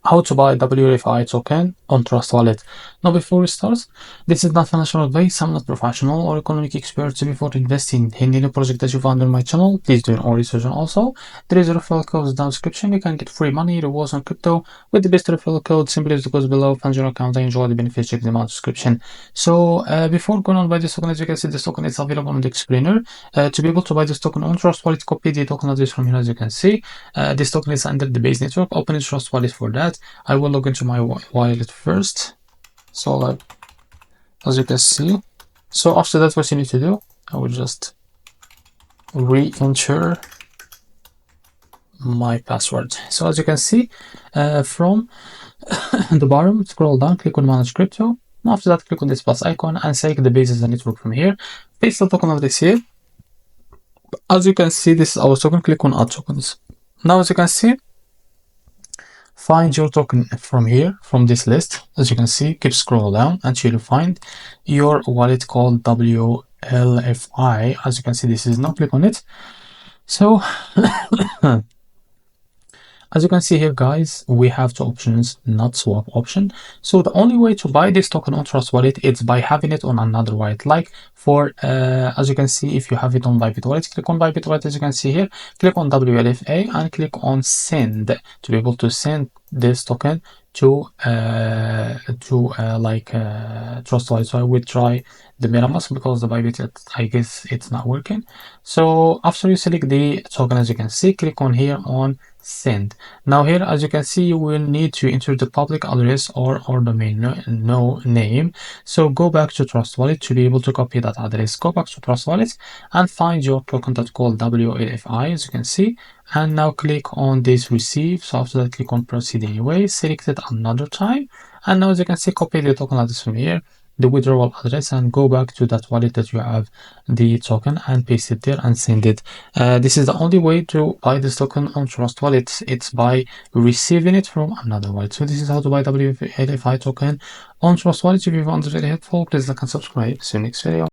how to buy WLFI token on Trust Wallet. Now, before we start, this is not financial advice. I'm not professional or economic expert. Before investing in any project that you find on my channel, please do your own research. And also, there is a referral code down description. You can get free money, rewards on crypto with the best referral code. Simply use the code below. Fund your account and enjoy the benefits. Check them out description. So, before going on by this token, as you can see, this token is available on the explainer. To be able to buy this token on Trust Wallet, copy the token address from here. As you can see, this token is under the base network. Open the Trust Wallet for that. I will log into my wallet first. So, like, as you can see, so after that, what you need to do, I will just re-enter my password. So as you can see, from the bottom, scroll down, click on manage crypto. After that, click on this plus icon and select the base as a network from here. Paste the token of this here. As you can see, this is our token. Click on add tokens. Now, as you can see, find your token from here, from this list. As you can see, keep scroll down until you find your wallet called WLFI. As you can see, this is now click on it. So as you can see here, guys, we have two options, not swap option. So the only way to buy this token on Trust Wallet is by having it on another wallet. Like for, as you can see, if you have it on Bybit Wallet, click on Bybit Wallet, as you can see here, click on WLFA and click on send to be able to send this token to Trust Wallet. So I will try the MetaMask because the Bybit, I guess it's not working. So after you select the token, as you can see, click on here on send. Now here, as you can see, you will need to enter the public address or domain name. So go back to Trust Wallet to be able to copy that address. Go back to Trust Wallet and find your token that's called WLFI, as you can see, and now click on this receive. So after that, click on proceed anyway, select it another time, and now as you can see, copy the token address from here, the withdrawal address, and go back to that wallet that you have the token and paste it there and send it. This is the only way to buy this token on Trust Wallet. It's by receiving it from another wallet. So this is how to buy WLFI token on Trust Wallet. If you found it really helpful, please like and subscribe. See you next video.